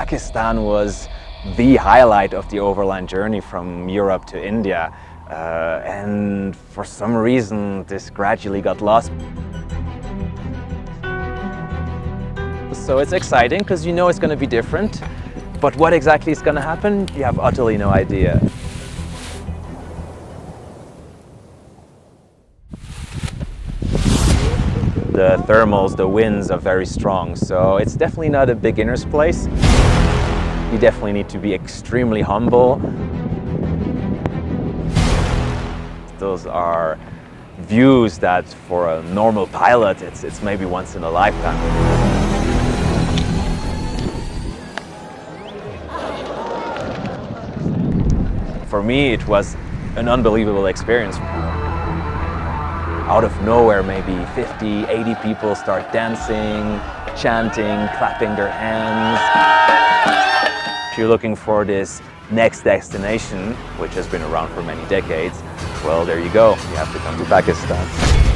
Pakistan was the highlight of the overland journey from Europe to India. And for some reason, this gradually got lost. So it's exciting because you know it's going to be different, but what exactly is going to happen, you have utterly no idea. The thermals, the winds are very strong, so it's definitely not a beginner's place. You definitely need to be extremely humble. Those are views that for a normal pilot, it's maybe once in a lifetime. For me, it was an unbelievable experience. Out of nowhere, maybe 50, 80 people start dancing, chanting, clapping their hands. If you're looking for this next destination, which has been around for many decades, well, there you go. You have to come to Pakistan.